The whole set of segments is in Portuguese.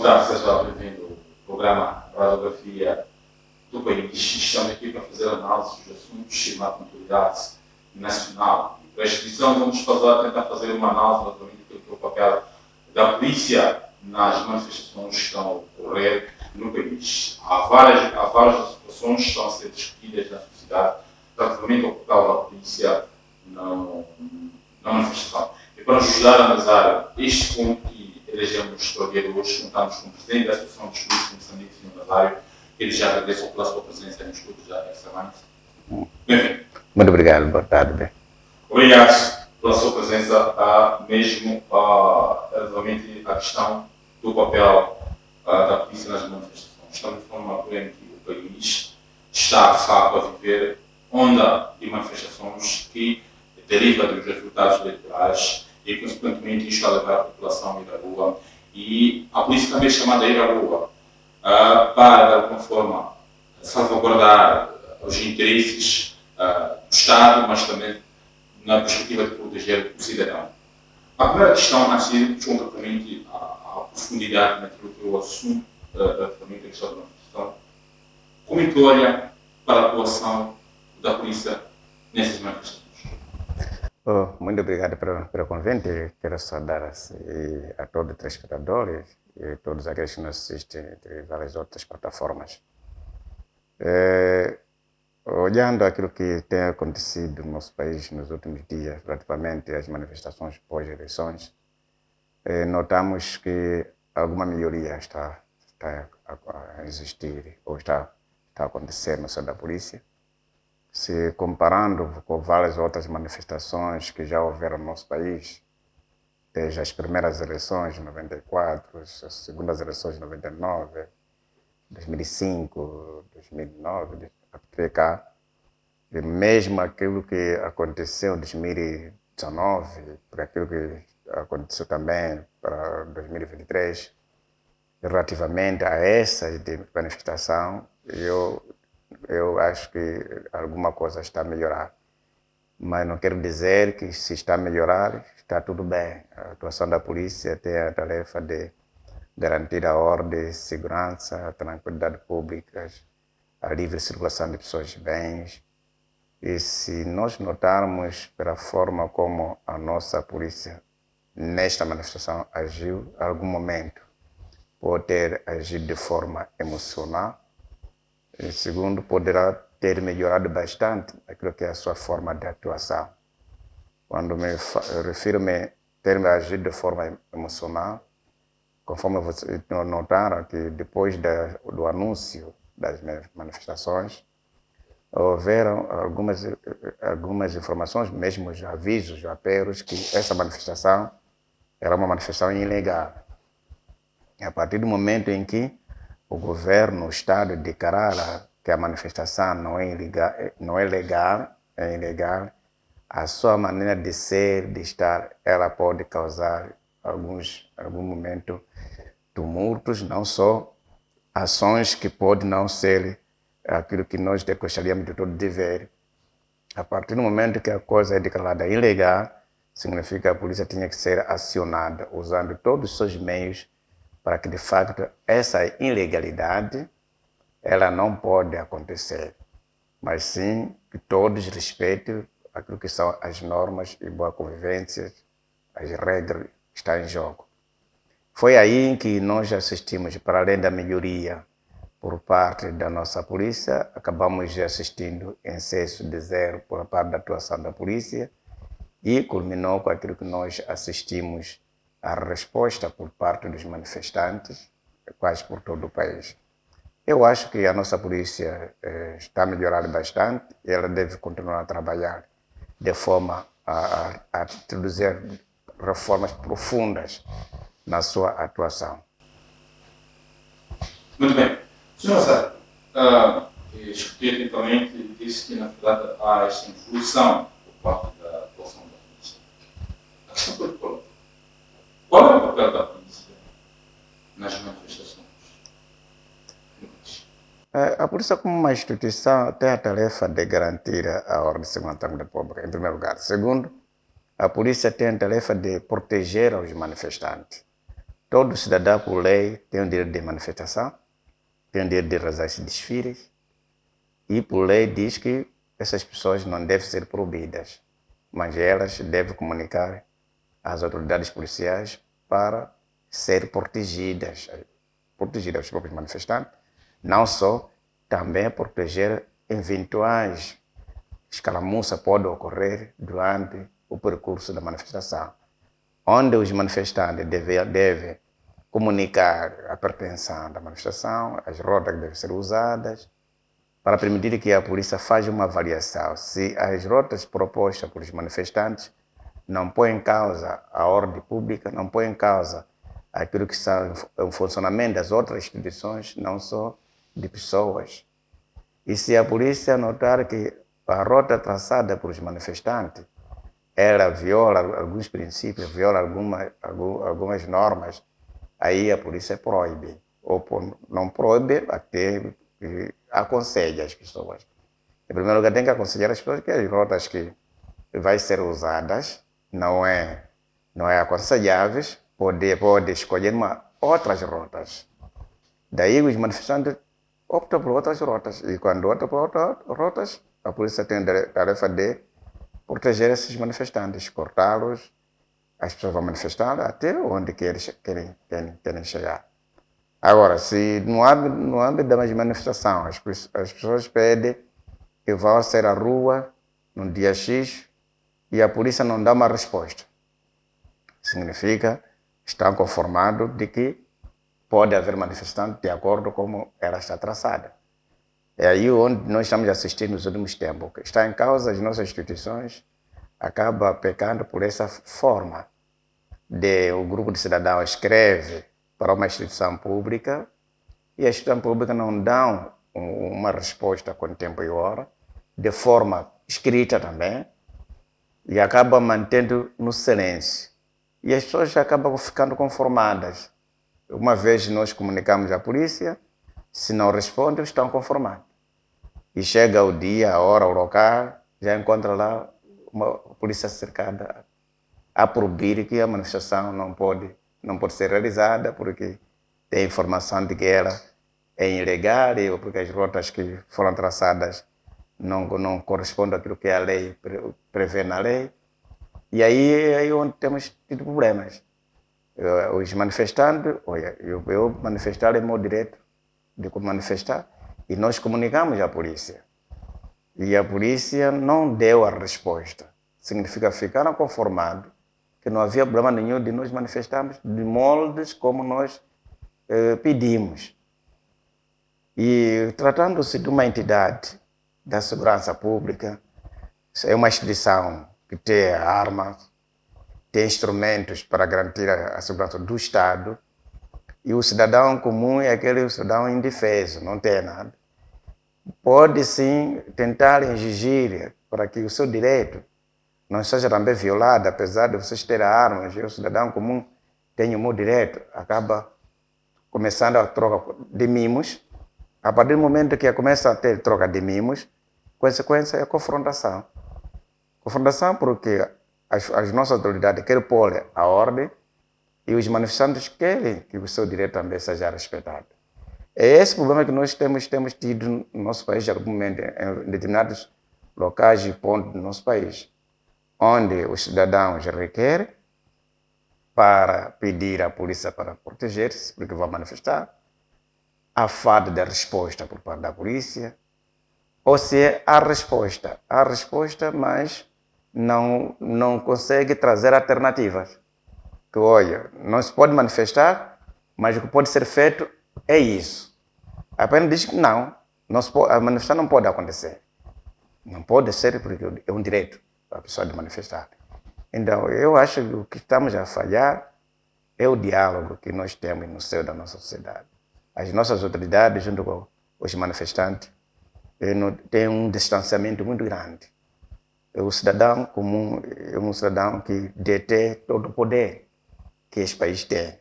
tarde, seja bem-vindo ao programa Radiografia do país. Estamos aqui para fazer análise dos assuntos e uma atualidade nacional. Para esta edição vamos tentar fazer uma análise relativamente do papel da polícia nas manifestações que estão a ocorrer no país. Há várias situações que estão a ser discutidas na sociedade relativamente ao papel da polícia na manifestação. E para nos ajudar a analisar este ponto que elegemos para o dia de hoje, contamos com o Presidente da Associação dos Polícias de Moçambique, Sr. Nazário, que ele já agradeço pela sua presença nos estudos da Excelente. Bem-vindo. Muito obrigado, boa tarde. Obrigado pela sua presença, mesmo relativamente à questão do papel da polícia nas manifestações. Estamos numa altura em que o país está, de facto, a viver onda de manifestações que deriva dos resultados eleitorais e, consequentemente, isto a levar a população a ir à rua. E a polícia também é chamada a ir à rua para, de alguma forma, salvaguardar os interesses do Estado, mas também na perspectiva de proteger o cidadão. A primeira questão a ser concretamente a profundidade naquilo que é o assunto da questão da manifestação. Como é que olha para a atuação da polícia nessas manifestações? Muito obrigado pelo convite. Quero saudar a todos os telespectadores e todos aqueles que nos assistem de várias outras plataformas. Olhando aquilo que tem acontecido no nosso país nos últimos dias, relativamente às manifestações pós-eleições, notamos que alguma melhoria está a existir ou está a acontecer no seio da polícia. Se comparando com várias outras manifestações que já houveram no nosso país, desde as primeiras eleições de 94, as segundas eleições de 99, 2005, 2009, até cá, e mesmo aquilo que aconteceu em 2019, por aquilo que aconteceu também para 2023, relativamente a essa manifestação, eu acho que alguma coisa está a melhorar. Mas não quero dizer que se está a melhorar, está tudo bem. A atuação da polícia tem a tarefa de garantir a ordem, segurança, a tranquilidade pública, a livre circulação de pessoas e bens. E se nós notarmos pela forma como a nossa polícia nesta manifestação agiu, em algum momento pode ter agido de forma emocional, e segundo, poderá ter melhorado bastante aquilo que é a sua forma de atuação. Quando refiro-me ter agido de forma emocional, conforme vocês notaram que depois do anúncio das manifestações, houveram algumas informações, mesmo os avisos, apelos, que essa manifestação era uma manifestação ilegal. E a partir do momento em que o governo, o Estado declara que a manifestação não é legal, é ilegal, a sua maneira de ser, de estar, ela pode causar algum momento tumultos, não só ações que podem não ser aquilo que nós gostaríamos de todo de ver. A partir do momento que a coisa é declarada ilegal, significa que a polícia tinha que ser acionada, usando todos os seus meios para que, de facto, essa ilegalidade ela não pode acontecer, mas sim que todos respeitem aquilo que são as normas e boa convivência, as regras que estão em jogo. Foi aí que nós assistimos, para além da melhoria por parte da nossa polícia, acabamos assistindo excesso de zero por parte da atuação da polícia e culminou com aquilo que nós assistimos a resposta por parte dos manifestantes, quase por todo o país. Eu acho que a nossa polícia está melhorando bastante e ela deve continuar a trabalhar de forma a introduzir reformas profundas na sua atuação. Muito bem. Sr. Nazário, escutei atentamente e disse que, na verdade, há esta evolução por parte da atuação da polícia. A questão foi qual é o papel da polícia nas manifestações? A polícia, como uma instituição, tem a tarefa de garantir a ordem e segurança pública, em primeiro lugar. Segundo, a polícia tem a tarefa de proteger os manifestantes. todo cidadão, por lei, tem o direito de manifestação, tem o direito de realizar esses desfiles, e por lei diz que essas pessoas não devem ser proibidas, mas elas devem comunicar às autoridades policiais para ser protegidas os próprios manifestantes, não só, também proteger eventuais escaramuças podem ocorrer durante o percurso da manifestação, onde os manifestantes devem comunicar a pretensão da manifestação, as rotas que devem ser usadas, para permitir que a polícia faça uma avaliação se as rotas propostas pelos manifestantes não põem em causa a ordem pública, não põem em causa aquilo que está em funcionamento das outras instituições, não só de pessoas. E se a polícia notar que a rota traçada pelos manifestantes ela viola alguns princípios, viola algumas normas, aí a polícia proíbe, ou não proíbe, até aconselha as pessoas. Em primeiro lugar, tem que aconselhar as pessoas que as rotas que vai ser usadas não é aconselháveis, pode escolher outras rotas. Daí os manifestantes optam por outras rotas, e quando optam por outras rotas, a polícia tem a tarefa de proteger esses manifestantes, cortá-los, as pessoas vão manifestar até onde querem chegar. Agora, se no âmbito da manifestação as pessoas pedem que vão sair à rua no dia X e a polícia não dá uma resposta, significa que estão conformados de que pode haver manifestação de acordo com como ela está traçada. É aí onde nós estamos assistindo nos últimos tempos. Que está em causa as nossas instituições, acaba pecando por essa forma de o grupo de cidadãos escreve para uma instituição pública e a instituição pública não dá uma resposta com tempo e hora, de forma escrita também, e acaba mantendo no silêncio. E as pessoas acabam ficando conformadas. Uma vez nós comunicamos à polícia, se não responde, estão conformados. E chega o dia, a hora, o local, já encontra lá uma polícia cercada a proibir que a manifestação não pode ser realizada porque tem informação de que ela é ilegal ou porque as rotas que foram traçadas não correspondem àquilo que a lei prevê na lei. E aí onde temos tido problemas. Os manifestantes, olha, eu manifestar é meu direito de manifestar, e nós comunicamos à polícia. E a polícia não deu a resposta. Significa ficaram conformados que não havia problema nenhum de nós manifestarmos de moldes como nós pedimos. E tratando-se de uma entidade da segurança pública, é uma instituição que tem armas, tem instrumentos para garantir a segurança do Estado, e o cidadão comum é aquele cidadão indefeso, não tem nada. Pode sim tentar exigir para que o seu direito não seja também violado, apesar de vocês terem armas, e o cidadão comum tem o meu direito, acaba começando a troca de mimos. A partir do momento que começa a ter troca de mimos, consequência é a confrontação. Confrontação porque as nossas autoridades querem pôr a ordem e os manifestantes querem que o seu direito também seja respeitado. É esse problema que nós temos tido no nosso país, argumento, em determinados locais e pontos do nosso país, onde os cidadãos requerem para pedir à polícia para proteger-se, porque vão manifestar, a falta de resposta por parte da polícia, ou se há resposta, mas não consegue trazer alternativas. Que olha, não se pode manifestar, mas o que pode ser feito é isso. Apenas diz que não a manifestação não pode acontecer. Não pode ser porque é um direito para a pessoa de manifestar. Então, eu acho que o que estamos a falhar é o diálogo que nós temos no seio da nossa sociedade. As nossas autoridades, junto com os manifestantes, têm um distanciamento muito grande. O cidadão comum é um cidadão que detém todo o poder que esse país tem.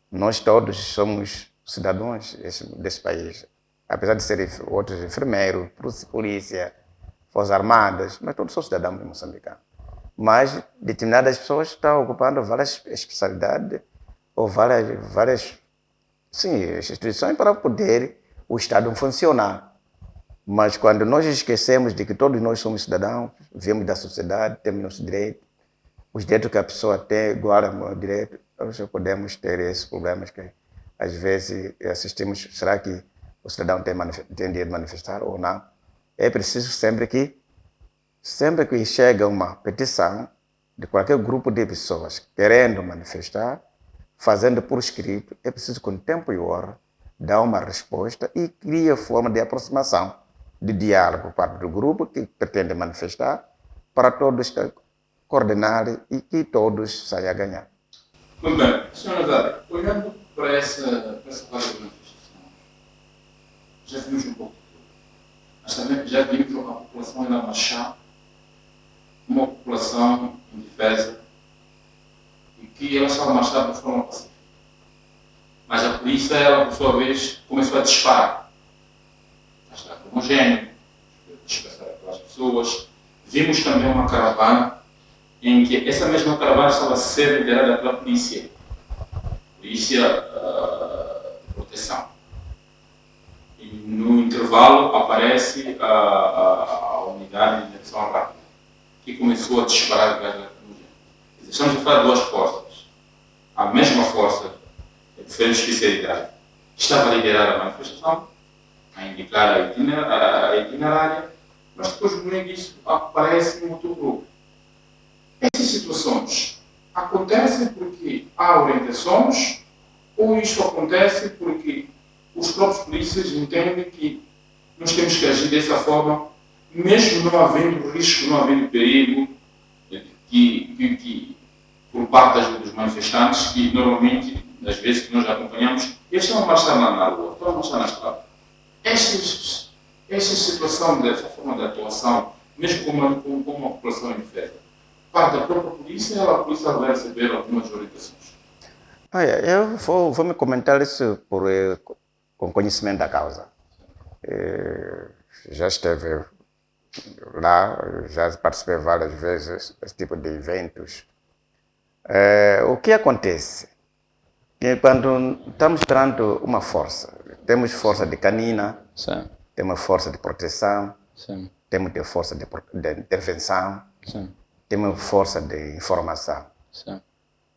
Nós todos somos cidadãos desse país. Apesar de serem outros enfermeiros, polícia, forças armadas, mas todos são cidadãos moçambicanos. Mas determinadas pessoas estão ocupando várias especialidades ou várias sim, instituições para poder o Estado funcionar. Mas quando nós esquecemos de que todos nós somos cidadãos, viemos da sociedade, temos nossos direitos, os direitos que a pessoa tem, igual ao direito, nós podemos ter esses problemas que às vezes assistimos. Será que o cidadão tem direito de manifestar ou não? É preciso sempre que chega uma petição de qualquer grupo de pessoas querendo manifestar, fazendo por escrito, é preciso com tempo e hora dar uma resposta e cria forma de aproximação, de diálogo para o grupo que pretende manifestar, para todos coordenar e que todos saiam a ganhar. Muito bem. Sr. Nazário, olhando para essa vaga de manifestação, já vimos um pouco de tudo. Mas também já vimos uma população ainda marchar, uma população indefesa, e que ela estava a marchar de forma pacífica. Mas a polícia, ela, por sua vez, começou a disparar. Gás lacrimogéneo, dispersar aquelas pessoas. Vimos também uma caravana em que essa mesma caravana estava a ser liderada pela polícia de proteção. E no intervalo aparece a unidade de ação rápida, que começou a disparar gás lacrimogéneo. Estamos a falar de duas forças. A mesma força, de diferente especialidade, estava a liderar a manifestação, a indicar a itinerária, mas depois no meio disso aparece um outro grupo. Essas situações acontecem porque há orientações ou isto acontece porque os próprios polícias entendem que nós temos que agir dessa forma, mesmo não havendo risco, não havendo perigo, que por parte dos manifestantes, que normalmente, às vezes que nós acompanhamos, eles estão a marchar na rua, estão a marchar na estrada. Esta situação, dessa forma de atuação, mesmo com uma população indefesa, parte da própria polícia, a polícia vai receber algumas orientações. Olha, eu vou me comentar isso com conhecimento da causa. Já esteve lá, já participei várias vezes desse tipo de eventos. O que acontece? Que quando estamos perante uma força, temos força de canina, Sim. temos força de proteção, Sim. temos força de intervenção, Sim. temos força de informação, Sim.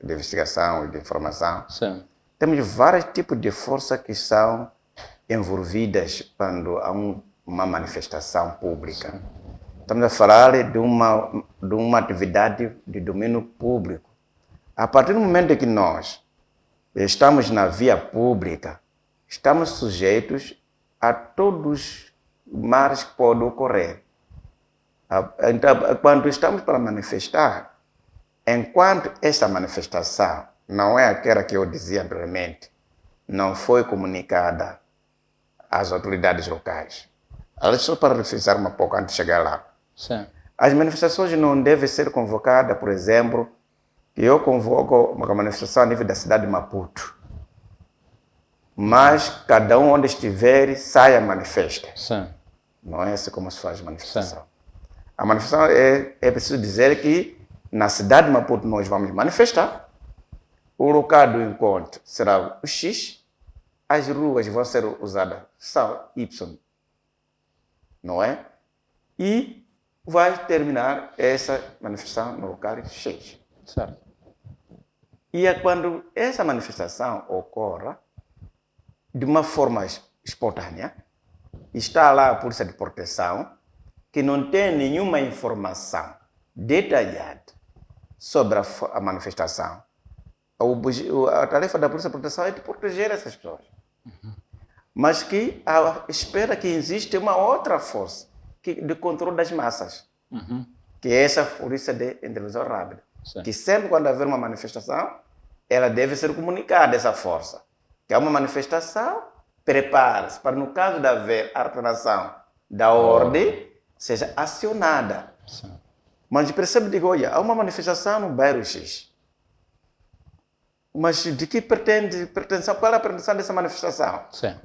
de investigação e de informação. Sim. Temos vários tipos de forças que são envolvidas quando há uma manifestação pública. Sim. Estamos a falar de uma atividade de domínio público. A partir do momento que nós estamos na via pública, estamos sujeitos a todos os males que podem ocorrer. Então, quando estamos para manifestar, enquanto essa manifestação não é aquela que eu dizia anteriormente, não foi comunicada às autoridades locais. Só para refrisar um pouco antes de chegar lá. Sim. As manifestações não devem ser convocadas, por exemplo, que eu convoco uma manifestação a nível da cidade de Maputo. Mas cada um onde estiver, saia e manifesta. Sim. Não é assim como se faz a manifestação. Sim. A manifestação é preciso dizer que na cidade de Maputo nós vamos manifestar. O local do encontro será o X. As ruas vão ser usadas, são Y. Não é? E vai terminar essa manifestação no local X. Certo. E é quando essa manifestação ocorra de uma forma espontânea, está lá a polícia de proteção, que não tem nenhuma informação detalhada sobre a manifestação. A tarefa da polícia de proteção é de proteger essas pessoas. Mas que espera que existe uma outra força de controle das massas, que é essa polícia de intervenção rápida. Sim. Que sempre quando haver uma manifestação, ela deve ser comunicada, essa força. Que há uma manifestação, prepare-se para, no caso de haver alteração da ordem, seja acionada. Sim. Mas percebe, digo, olha, há uma manifestação no bairro X. Mas de que pretensão? Qual é a pretensão dessa manifestação? Sim.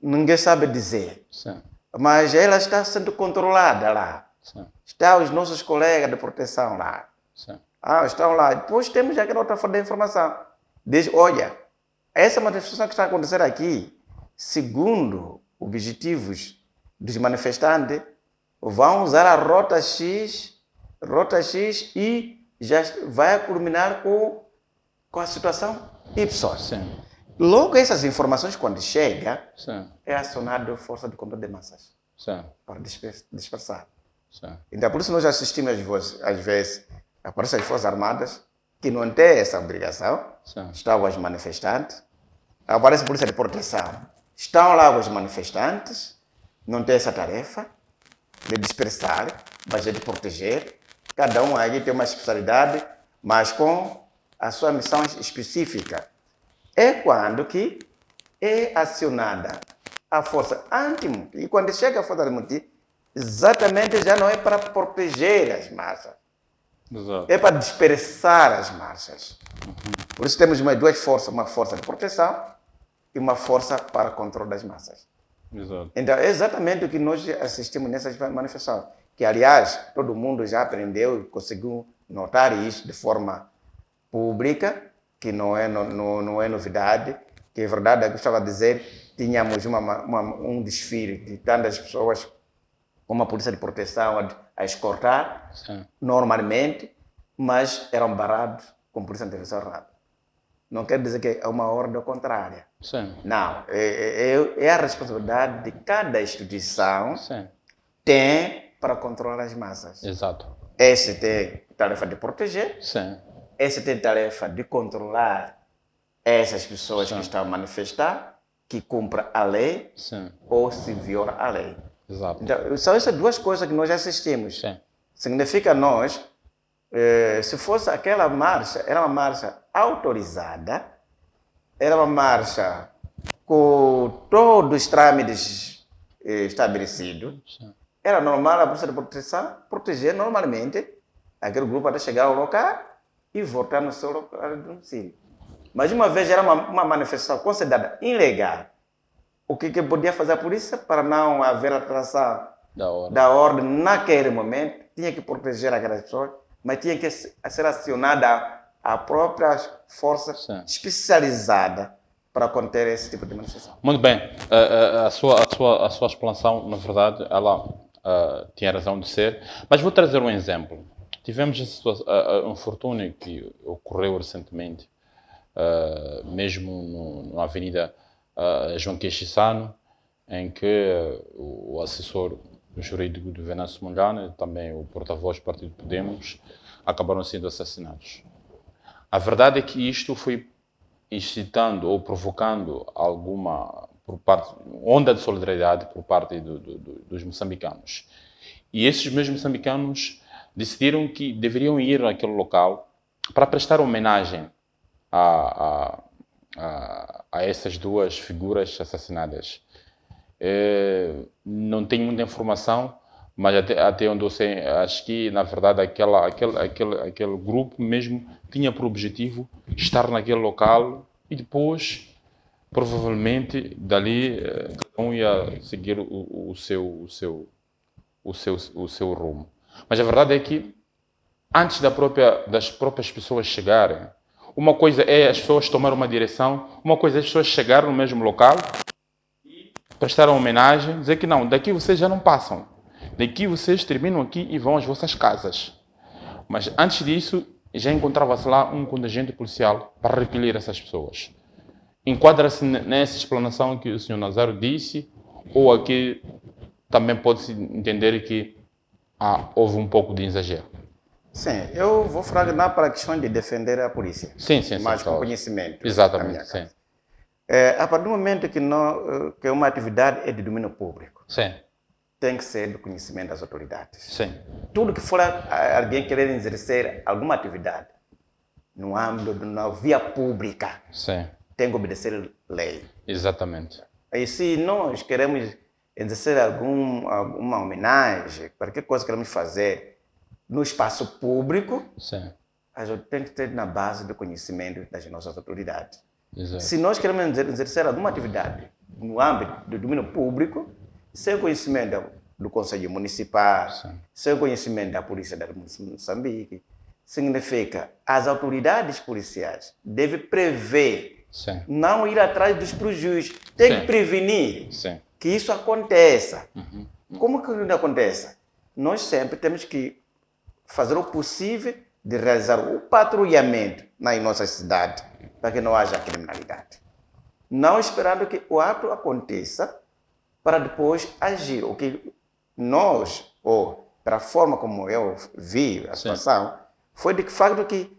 Ninguém sabe dizer. Sim. Mas ela está sendo controlada lá. Sim. Estão os nossos colegas de proteção lá. Sim. Estão lá. Depois temos aquela outra forma de informação. diz, olha, essa manifestação que está a acontecer aqui, segundo objetivos dos manifestantes, vão usar a rota X e já vai culminar com a situação Y. Sim. Logo, essas informações, quando chegam, Sim. é acionada a força de controle de massas Sim. para dispersar. Sim. Então, por isso nós assistimos, às vezes, aparecem as Forças Armadas, que não têm essa obrigação, Sim. estão os manifestantes, aparece a Polícia de Proteção, estão lá os manifestantes, não têm essa tarefa de dispersar, mas é de proteger. Cada um aí tem uma especialidade, mas com a sua missão específica. É quando que é acionada a força anti-multi. E quando chega a força anti-multi, exatamente já não é para proteger as massas, Exato. é para dispersar as massas. Por isso temos duas forças, uma força de proteção e uma força para controle das massas. Exato. Então é exatamente o que nós assistimos nessas manifestações, que aliás todo mundo já aprendeu e conseguiu notar isso de forma pública, que não é novidade, que é verdade, eu estava a dizer, tínhamos um desfile de tantas pessoas com uma polícia de proteção a escortar, Sim. normalmente, mas eram barrados com polícia de intervenção rápida. Não quer dizer que é uma ordem contrária. Sim. Não, é a responsabilidade de cada instituição Sim. tem para controlar as massas. Exato. Esse tem tarefa de proteger, Sim. esse tem tarefa de controlar essas pessoas Sim. que estão a manifestar, que cumprem a lei Sim. ou se viola a lei. Exato. Então, são essas duas coisas que nós já assistimos. Sim. Significa nós, se fosse aquela marcha, era uma marcha autorizada, era uma marcha com todos os trâmites estabelecidos, Sim. era normal a polícia de proteção proteger normalmente aquele grupo até chegar ao local e voltar no seu local de domicílio. Mas uma vez era uma manifestação considerada ilegal, o que podia fazer a polícia para não haver alteração da ordem naquele momento? Tinha que proteger aquelas pessoas, mas tinha que ser acionada a própria força Sim. especializada para conter esse tipo de manifestação. Muito bem. A sua explanação, na verdade, ela tinha razão de ser. Mas vou trazer um exemplo. Tivemos um infortúnio que ocorreu recentemente, mesmo na Avenida João Queixissano, em que o assessor jurídico do Venâncio Mondlane, também o porta-voz do Partido Podemos, acabaram sendo assassinados. A verdade é que isto foi incitando ou provocando alguma onda de solidariedade por parte dos moçambicanos. E esses mesmos moçambicanos decidiram que deveriam ir àquele local para prestar homenagem a essas duas figuras assassinadas. Não tenho muita informação, mas até onde eu sei, acho que, na verdade, aquele grupo mesmo tinha por objetivo estar naquele local e depois, provavelmente, dali, cada um ia seguir o seu rumo. Mas a verdade é que, antes das próprias pessoas chegarem, uma coisa é as pessoas tomarem uma direção, uma coisa é as pessoas chegarem no mesmo local e prestar homenagem, dizer que não, daqui vocês já não passam. Daqui vocês terminam aqui e vão às vossas casas. Mas antes disso, já encontrava-se lá um contingente policial para repelir essas pessoas. Enquadra-se nessa explanação que o Sr. Nazário disse, ou aqui também pode-se entender que houve um pouco de exagero? Sim, eu vou fragmentar para a questão de defender a polícia. Sim, mas com conhecimento. Exatamente, sim. A partir do momento que uma atividade é de domínio público, sim, tem que ser do conhecimento das autoridades. Sim. Tudo que for alguém querer exercer alguma atividade no âmbito na via pública, sim, tem que obedecer a lei. Exatamente. E se nós queremos exercer alguma homenagem, qualquer coisa que queremos fazer no espaço público, sim, a gente tem que ter na base do conhecimento das nossas autoridades. Exato. Se nós queremos exercer alguma atividade no âmbito do domínio público, sem conhecimento do Conselho Municipal, Sim. sem conhecimento da Polícia de Moçambique, significa as autoridades policiais devem prever, Sim. não ir atrás dos prejuízos. Tem Sim. que prevenir Sim. que isso aconteça. Uhum. Como que não acontece? Nós sempre temos que fazer o possível de realizar o patrulhamento nas nossas cidades para que não haja criminalidade. Não esperando que o ato aconteça para depois agir. O que nós, ou para a forma como eu vi a situação, foi de facto que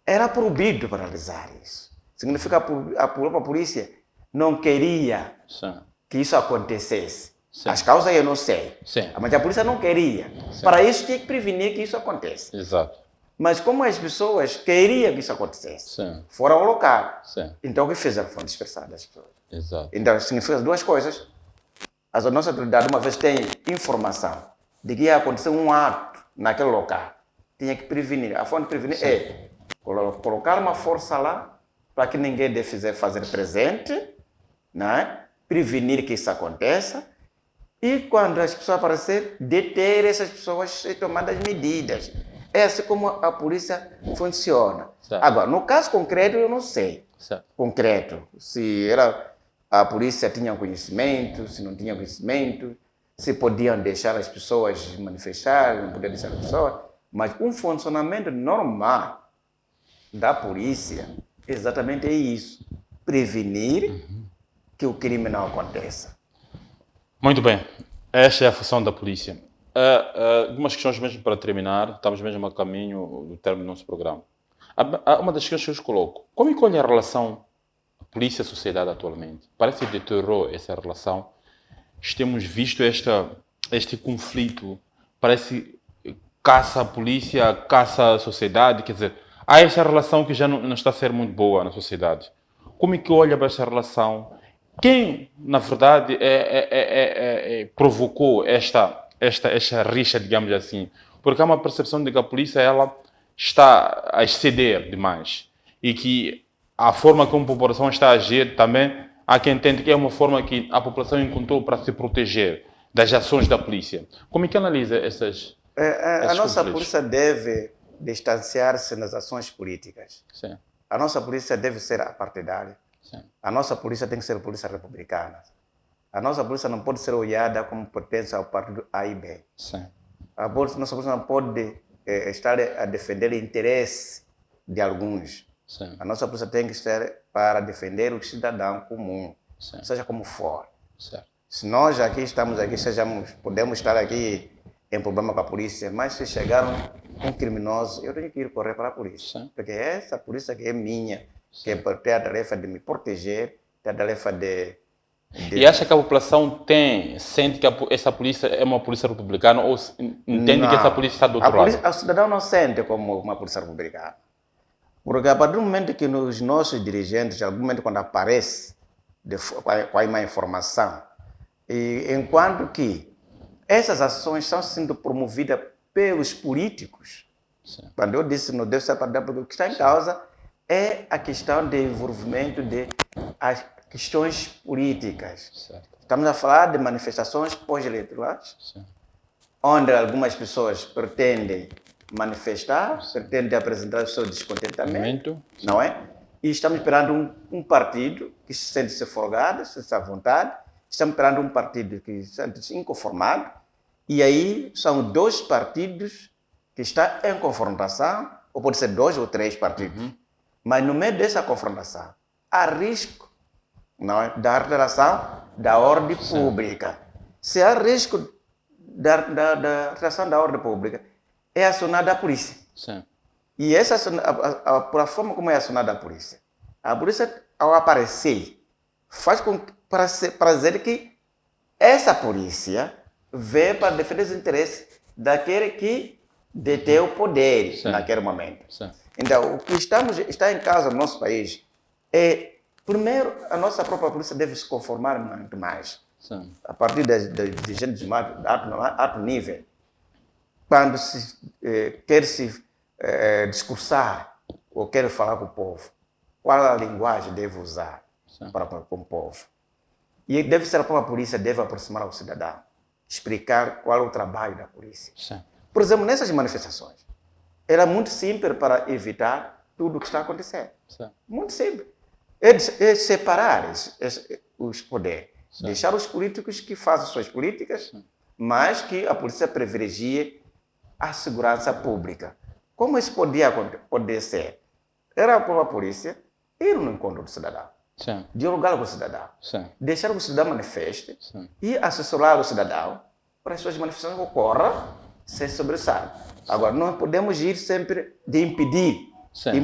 era proibido para realizar isso. Significa que a própria polícia não queria Sim. que isso acontecesse. Sim. As causas eu não sei, Sim. mas a polícia não queria. Sim. Para isso tinha que prevenir que isso aconteça. Exato. Mas como as pessoas queriam que isso acontecesse, Sim. foram ao local. Sim. Então o que fizeram? Foram dispersar as pessoas. Exato. Então significa duas coisas. A nossa autoridade uma vez tem informação de que ia acontecer um ato naquele local. Tinha que prevenir. A forma de prevenir é colocar uma força lá para que ninguém deve fazer presente, né? Prevenir que isso aconteça. E quando as pessoas aparecerem, deter essas pessoas e tomar as medidas. É assim como a polícia funciona. Certo. Agora, no caso concreto, eu não sei. Certo. Concreto. Se a polícia tinha conhecimento, se não tinha conhecimento, se podiam deixar as pessoas manifestar, não podiam deixar as pessoas. Mas um funcionamento normal da polícia exatamente é isso. Prevenir que o crime não aconteça. Muito bem. Esta é a função da polícia. Algumas questões mesmo para terminar. Estamos mesmo a caminho do término do nosso programa. Uma das questões que eu coloco. Como é que olha a relação polícia-sociedade atualmente? Parece que deteriorou essa relação. Temos visto este conflito. Parece caça a polícia, caça a sociedade. Quer dizer, há essa relação que já não está a ser muito boa na sociedade. Como é que olha para esta relação? Quem, na verdade, provocou esta rixa, digamos assim? Porque há uma percepção de que a polícia ela está a exceder demais e que a forma como a população está a agir também há quem entende que é uma forma que a população encontrou para se proteger das ações da polícia. Como é que analisa essas A nossa conflitos? polícia deve distanciar-se nas ações políticas. Sim, A nossa polícia deve ser apartidária. sim, A nossa polícia tem que ser polícia republicana. A nossa polícia não pode ser olhada como pertence ao partido A e B. sim, Nossa polícia não pode estar a defender o interesse de alguns. sim, A nossa polícia tem que ser para defender o cidadão comum, sim, seja como for. certo. Se nós aqui estamos aqui, podemos estar aqui em problema com a polícia, mas se chegar um criminoso, eu tenho que ir correr para a polícia. Sim. Porque essa polícia que é minha, que tem a tarefa de me proteger, tem a tarefa de E acha que a população sente que essa polícia é uma polícia republicana ou entende Não. que essa polícia está do outro lado? O cidadão não sente como uma polícia republicana. Porque a partir do momento que os nossos dirigentes, algum momento quando aparece com uma informação, e enquanto que essas ações estão sendo promovidas pelos políticos, Sim. quando eu disse não deve ser para porque o que está em causa é a questão de envolvimento de as questões políticas. Certo. Estamos a falar de manifestações pós-eleitorais, Sim. onde algumas pessoas pretendem manifestar, pretendem apresentar o seu descontentamento, Momento. não é? E estamos esperando um partido que se sente-se folgado, se sente à vontade, estamos esperando um partido que se sente inconformado, e aí são dois partidos que estão em confrontação, ou pode ser dois ou três partidos. Mas no meio dessa confrontação, há risco, não é, da alteração da ordem pública. Se há risco da alteração da ordem pública, é acionada a polícia. Sim. E essa, por a forma como é acionada a polícia, ao aparecer, faz para dizer que essa polícia veio para defender os interesses daquele que detém o poder naquele momento. Sim. Então, o que está em causa no nosso país é, primeiro, a nossa própria polícia deve se conformar muito mais. Sim. A partir das dirigentes de alto nível, quando quer se discursar ou quer falar com o povo, qual a linguagem deve usar para com o povo. E deve ser a própria polícia deve aproximar ao cidadão, explicar qual é o trabalho da polícia. Sim. Por exemplo, nessas manifestações, era muito simples para evitar tudo o que está acontecendo. Sim. Muito simples. É separar os poderes. Sim. Deixar os políticos que fazem suas políticas, mas que a polícia privilegie a segurança pública. Como isso podia ser? Era para a polícia ir no encontro do cidadão, Sim. dialogar com o cidadão, Sim. deixar que o cidadão manifeste Sim. e assessorar o cidadão para as suas manifestações ocorram sem sobressalto. Agora, não podemos ir sempre de impedir, Sim.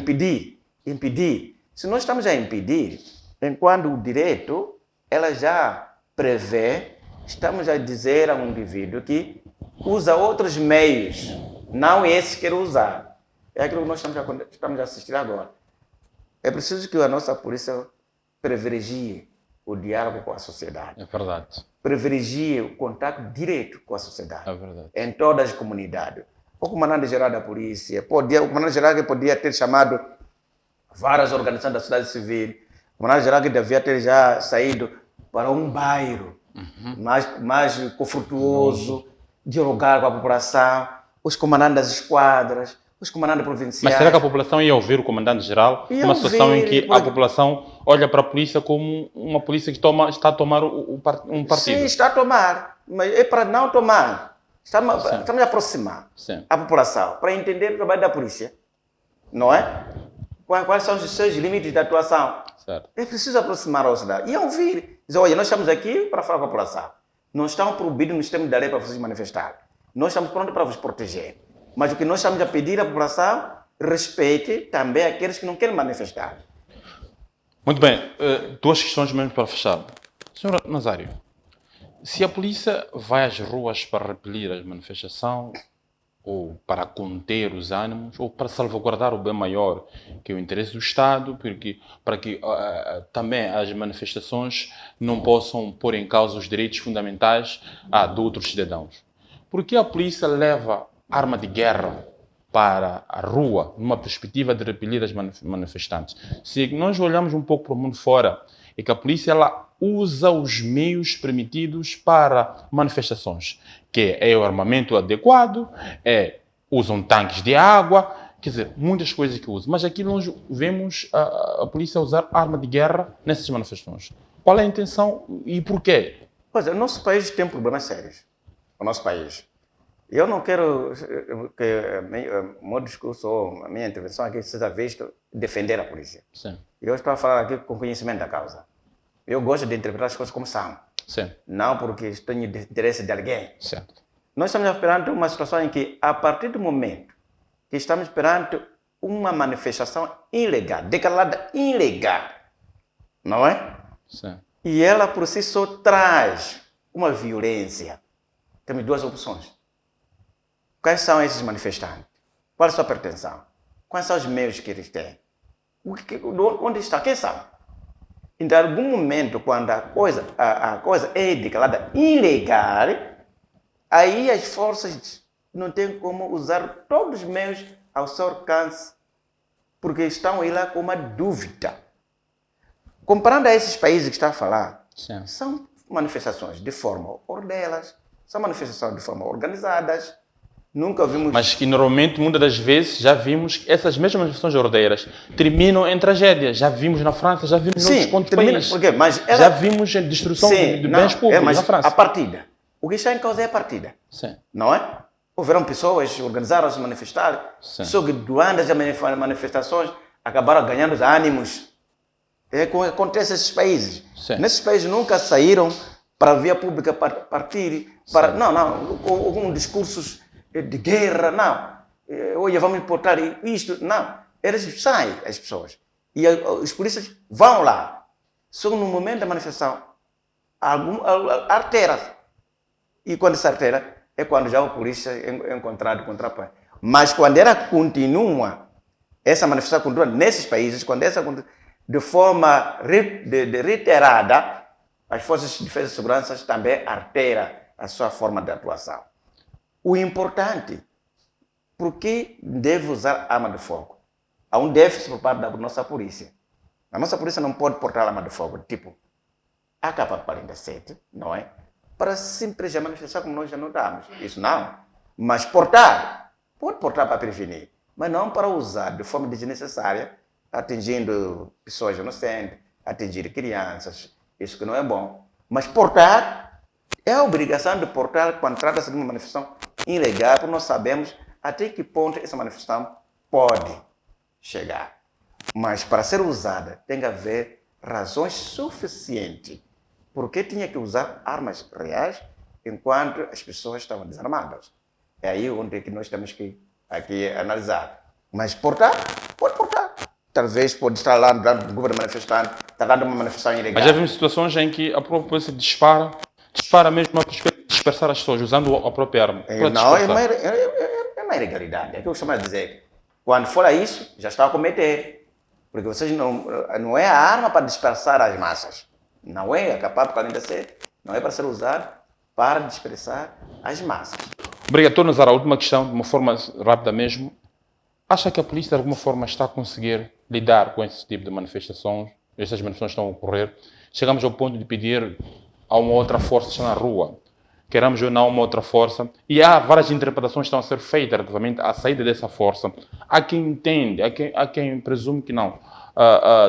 impedir. Se nós estamos a impedir, enquanto o direito, ela já prevê, estamos a dizer a um indivíduo que usa outros meios, não esses que quer usar. É aquilo que nós estamos a assistir agora. É preciso que a nossa polícia privilegie o diálogo com a sociedade. É verdade. Privilegie o contato direto com a sociedade. É verdade. Em todas as comunidades. O comandante-geral da polícia, o comandante-geral que podia ter chamado várias organizações da sociedade civil, o comandante-geral que devia ter já saído para um bairro mais conflituoso, dialogar com a população, os comandantes das esquadras, os comandantes provinciais. Mas será que a população ia ouvir o comandante-geral numa situação em que a população olha para a polícia como uma polícia que está a tomar um partido? Sim, está a tomar, mas é para não tomar. Estamos a aproximar a população para entender o trabalho da polícia, não é? Quais são os seus limites de atuação? Certo. É preciso aproximar a sociedade e ouvir. Dizer, olha, nós estamos aqui para falar com a população. Não estamos proibidos no sistema da lei para vocês manifestar. Nós estamos prontos para vos proteger. Mas o que nós estamos a pedir à população, respeite também aqueles que não querem manifestar. Muito bem. Duas questões mesmo para fechar. Senhor Nazário, se a polícia vai às ruas para repelir a manifestação, ou para conter os ânimos, ou para salvaguardar o bem maior, que é o interesse do Estado, para que também as manifestações não possam pôr em causa os direitos fundamentais de outros cidadãos. Por que a polícia leva arma de guerra para a rua, numa perspectiva de repelir as manifestantes? Se nós olhamos um pouco para o mundo fora, é que a polícia ela usa os meios permitidos para manifestações, que é o armamento adequado, usam tanques de água, quer dizer, muitas coisas que usam. Mas aqui nós vemos a polícia usar arma de guerra nessas manifestações. Qual é a intenção e porquê? Pois é, o nosso país tem problemas sérios. O nosso país. Eu não quero que o meu discurso ou a minha intervenção aqui seja visto defender a polícia. Sim. Eu estou a falar aqui com conhecimento da causa. Eu gosto de interpretar as coisas como são. Sim. Não porque tenho interesse de alguém. Certo. Nós estamos perante uma situação em que, a partir do momento que estamos perante uma manifestação ilegal, declarada ilegal, não é? Sim. E ela por si só traz uma violência. Temos duas opções. Quais são esses manifestantes? Qual é a sua pretensão? Quais são os meios que eles têm? Onde está? Quem são? Em algum momento, quando a coisa é declarada ilegal, aí as forças não têm como usar todos os meios ao seu alcance, porque estão aí lá com uma dúvida. Comparando a esses países que está a falar, Sim. São manifestações de forma ordenadas, são manifestações de forma organizadas. Nunca vimos... Mas que normalmente, muitas das vezes, já vimos que essas mesmas manifestações ordeiras terminam em tragédias. Já vimos na França, já vimos em outros pontos do país. Por quê? Mas já vimos em destruição de bens públicos mas na França. A partida. O que está em causa é a partida. Sim. Não é? Houveram pessoas que organizaram-se a manifestar, só que durante as manifestações acabaram ganhando os ânimos. É como acontece nesses países. Sim. Nesses países nunca saíram para a via pública partir, para... alguns discursos de guerra, não. Olha, vamos importar isto, não. Eles saem, as pessoas. E os polícias vão lá. Só no momento da manifestação, artera. E quando se artera, é quando já o polícia é encontrado contrapõe. Mas quando ela continua, essa manifestação continua nesses países, quando essa de forma reiterada, as forças de defesa e segurança também arteram a sua forma de atuação. O importante, por que deve usar arma de fogo? Há um déficit por parte da nossa polícia. A nossa polícia não pode portar arma de fogo, tipo AK-47, não é? Para simplesmente manifestar como nós já notamos. Isso não. Mas pode portar para prevenir. mas não para usar de forma desnecessária, atingindo pessoas inocentes, atingir crianças. Isso que não é bom. Mas portar, é a obrigação de portar quando trata-se de uma manifestação ilegal, porque nós sabemos até que ponto essa manifestação pode chegar. Mas para ser usada, tem que haver razões suficientes. Porque tinha que usar armas reais enquanto as pessoas estavam desarmadas. É aí onde é que nós temos que aqui analisar. Mas portar, pode portar. Talvez pode estar lá dando um grupo de manifestantes, está dando uma manifestação ilegal. Mas já vimos situações em que a própria polícia dispara mesmo a dispersar as pessoas, usando a própria arma. Não, é uma ilegalidade. É o que eu chamo de dizer. Quando for a isso, já está a cometer. Porque vocês não é a arma para dispersar as massas. Não é capaz de 47, não é para ser usado para dispersar as massas. Obrigado. Estou a usar a última questão de uma forma rápida mesmo. Acha que a polícia de alguma forma está a conseguir lidar com esse tipo de manifestações? Estas manifestações estão a ocorrer. Chegamos ao ponto de pedir a uma outra força que está na rua. Queramos ou não uma outra força. E há várias interpretações que estão a ser feitas relativamente à saída dessa força. Há quem entende, há quem presume que não.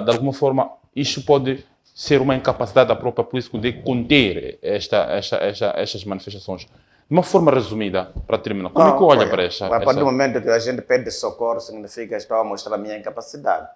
De alguma forma, isto pode ser uma incapacidade da própria polícia de conter estas manifestações. De uma forma resumida, para terminar, como é que olha para esta? A partir do momento que a gente pede socorro, significa que estou a mostrar a minha incapacidade.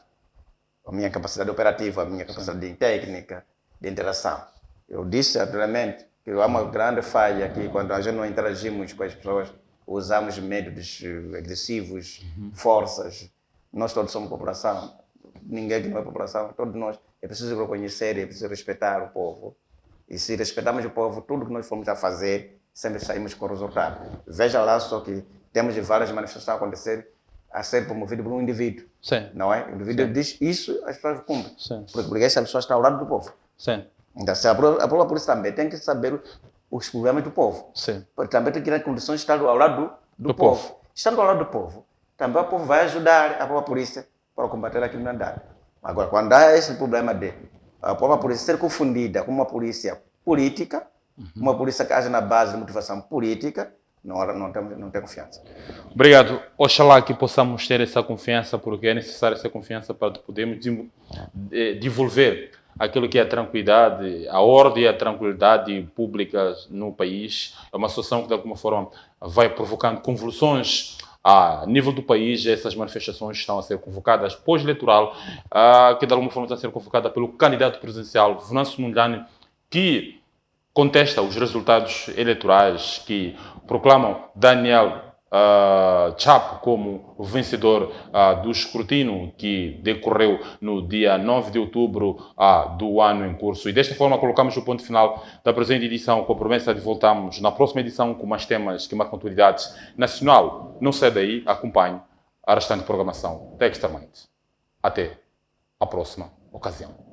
A minha capacidade operativa, a minha capacidade de técnica, de interação. Eu disse anteriormente que há uma grande falha que quando a gente não interagimos com as pessoas, usamos métodos agressivos, forças. Nós todos somos população. Ninguém que não é população, todos nós. É preciso reconhecer, é preciso respeitar o povo. E se respeitarmos o povo, tudo que nós formos a fazer, sempre saímos com o resultado. Veja lá só que temos várias manifestações a acontecer, a ser promovido por um indivíduo. Sim. Não é? O indivíduo diz isso, as pessoas cumprem. Sim. Porque essa pessoa está ao lado do povo. Sim. Então, a própria polícia também tem que saber os problemas do povo. Sim. Porque também tem que ter condições de estar ao lado do povo. Estando ao lado do povo, também o povo vai ajudar a própria polícia para combater a criminalidade. Agora, quando há esse problema de a própria polícia ser confundida com uma polícia política, uma polícia que age na base de motivação política, não tem confiança. Obrigado. Oxalá que possamos ter essa confiança, porque é necessária essa confiança para podermos desenvolver aquilo que é a tranquilidade, a ordem e a tranquilidade públicas no país. É uma situação que, de alguma forma, vai provocando convulsões a nível do país. Essas manifestações estão a ser convocadas pós-eleitoral, que de alguma forma estão a ser convocadas pelo candidato presidencial, Venâncio Mondlane, que contesta os resultados eleitorais, que proclamam Daniel Chapo como o vencedor do escrutínio que decorreu no dia 9 de outubro do ano em curso. E desta forma colocamos o ponto final da presente edição, com a promessa de voltarmos na próxima edição com mais temas que marcam a atualidade nacional. Não sai daí, acompanhe a restante programação da Extramente. Até a próxima ocasião.